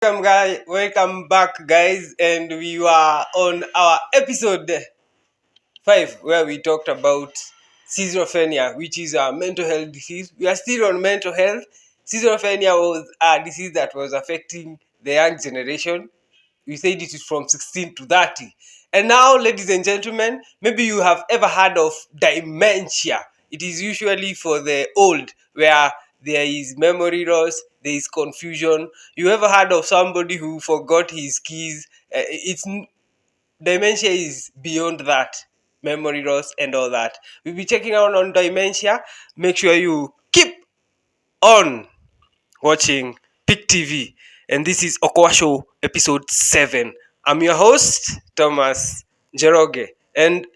Welcome back, guys, and we were on our episode 5 where we talked about schizophrenia, which is a mental health disease. We are still on mental health. Schizophrenia was a disease that was affecting the young generation. We said it is from 16 to 30. And now, ladies and gentlemen, maybe you have ever heard of dementia. It is usually for the old, where there is memory loss, there is confusion. You ever heard of somebody who forgot his keys? Dementia is beyond that, memory loss and all that. We'll be checking out on dementia. Make sure you keep on watching Pick TV, and this is Okoa Show episode 7. I'm your host, Thomas NJOROGE, and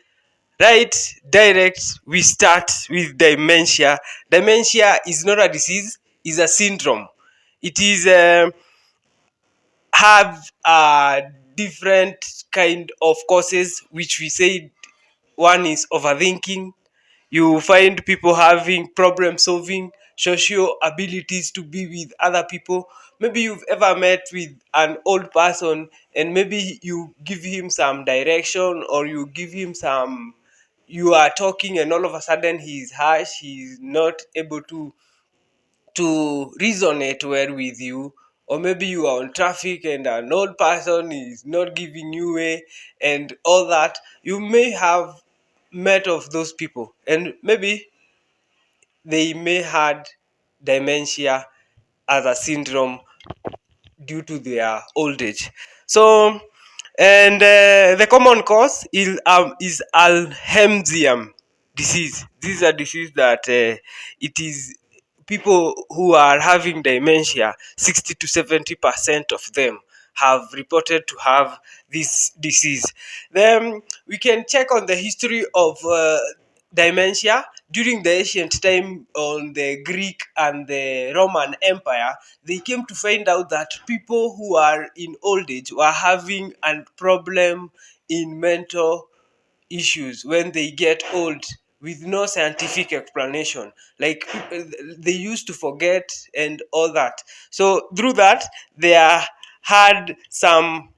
right direct we start with dementia. Dementia is not a disease, it's a syndrome. It is have different kind of causes, which we said one is overthinking. You find people having problem solving, social abilities to be with other people. Maybe you've ever met with an old person and maybe you give him some direction, or you give him some, you are talking and all of a sudden he's harsh, he's not able to resonate well with you. Or maybe you are on traffic and an old person is not giving you way and all that. You may have met of those people, and maybe they may had dementia as a syndrome due to their old age. So, and the common cause is Alzheimer's disease. This is a disease that it is people who are having dementia. 60 to 70% of them have reported to have this disease. Then we can check on the history of dementia during the ancient time on the Greek and the Roman Empire. They came to find out that people who are in old age were having a problem in mental issues when they get old, with no scientific explanation. Like they used to forget and all that. So through that, they had some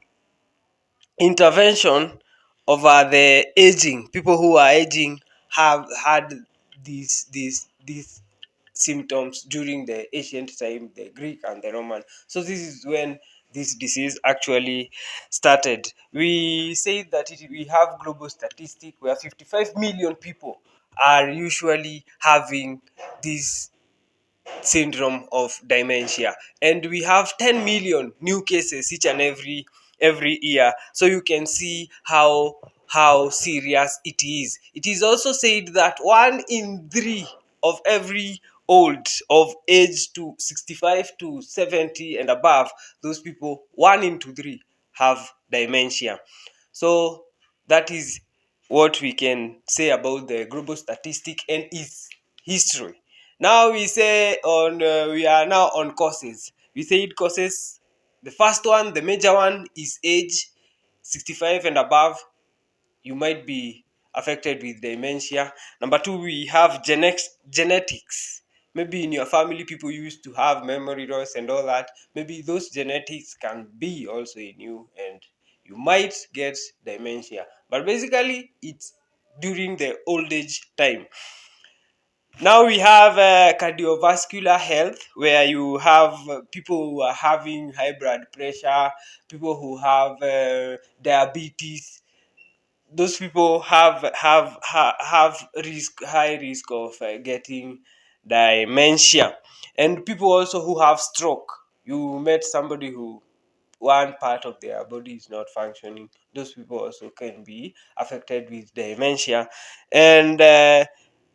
intervention over the aging. People who are aging have had these symptoms during the ancient time, the Greek and the Roman. So this is when this disease actually started. We say that we have global statistic where 55 million people are usually having this syndrome of dementia, and we have 10 million new cases each and every year. So you can see how serious it is. It is also said that 1 in 3 of every old of age to 65 to 70 and above, those people, 1 in 3 have dementia. So that is what we can say about the global statistic and its history. Now we are now on causes. We said causes. The first one, the major one, is age. 65 and above, you might be affected with dementia. Number 2, we have genetics. Maybe in your family, people used to have memory loss and all that. Maybe those genetics can be also in you, and you might get dementia. But basically, it's during the old age time. Now we have cardiovascular health, where you have people who are having high blood pressure, people who have diabetes. Those people have high risk of getting dementia. And people also who have stroke. You met somebody who one part of their body is not functioning. Those people also can be affected with dementia. And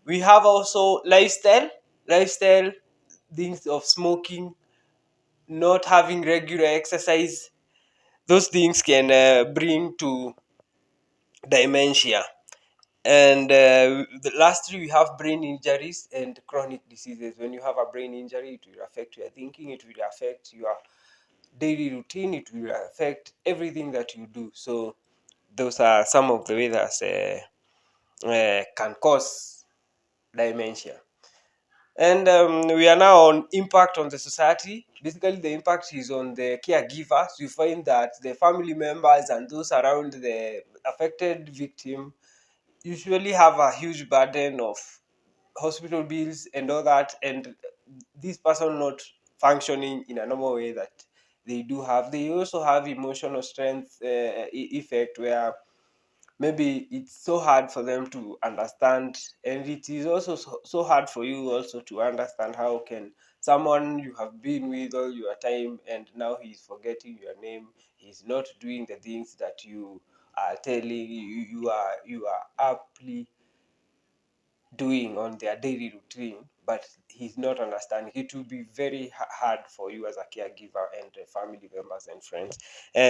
we have also lifestyle things of smoking, not having regular exercise. Those things can bring to dementia. And lastly, we have brain injuries and chronic diseases. When you have a brain injury, it will affect your thinking, it will affect your daily routine, it will affect everything that you do. So those are some of the ways that can cause dementia. And we are now on impact on the society. Basically, the impact is on the caregivers. You find that the family members and those around the affected victim usually have a huge burden of hospital bills and all that, and this person not functioning in a normal way that they do have. They also have emotional strength effect, where maybe it's so hard for them to understand, and it is also so hard for you also to understand how can someone you have been with all your time and now he's forgetting your name, he's not doing the things that you are telling you are aptly doing on their daily routine, but he's not understanding. It will be very hard for you as a caregiver and family members and friends.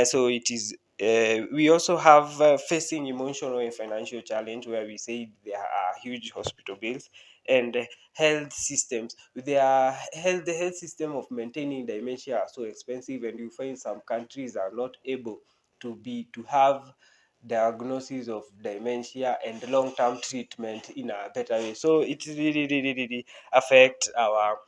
So it is. We also have facing emotional and financial challenge, where we say there are huge hospital bills and health systems. The health system of maintaining dementia are so expensive, and you find some countries are not able to have diagnosis of dementia and long-term treatment in a better way. So it really affect our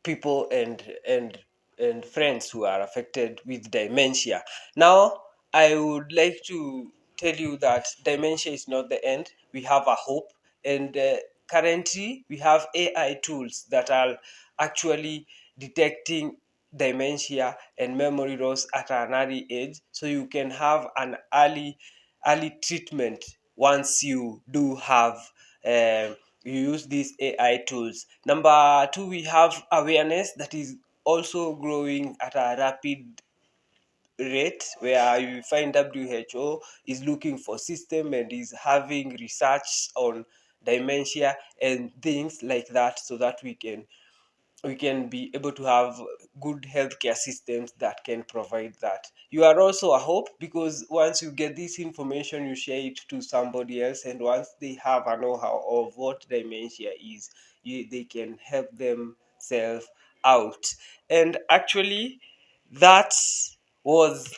people and friends who are affected with dementia. Now, I would like to tell you that dementia is not the end. We have a hope, and currently we have AI tools that are actually detecting dementia and memory loss at an early age, so you can have an early treatment once you do have you use these AI tools. Number two, we have awareness that is also growing at a rapid rate, where you find WHO is looking for system and is having research on dementia and things like that, so that we can be able to have good healthcare systems that can provide that. You are also a hope, because once you get this information, you share it to somebody else, and once they have a know-how of what dementia is, they can help themselves out. And actually, that was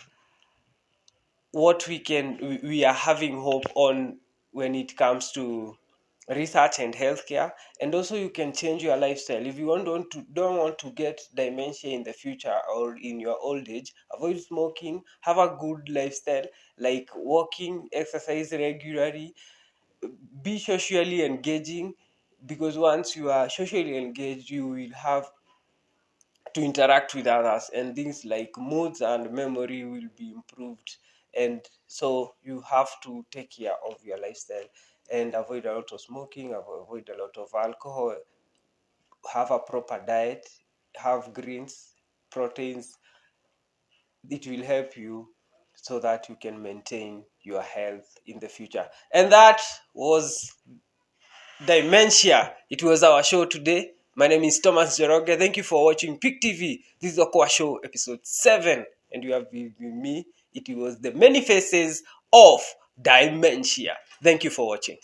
what we are having hope on when it comes to research and healthcare. And also, you can change your lifestyle if you don't want to get dementia in the future or in your old age. Avoid smoking, have a good lifestyle like walking, exercise regularly, be socially engaging, because once you are socially engaged, you will have to interact with others, and things like moods and memory will be improved. And so you have to take care of your lifestyle and avoid a lot of smoking, avoid a lot of alcohol, have a proper diet, have greens, proteins. It will help you so that you can maintain your health in the future. And that was dementia. It was our show today. My name is Thomas Njoroge. Thank you for watching Pick TV. This is Okoa Show, episode 7. And you have been with me. It was the many faces of dementia. Thank you for watching.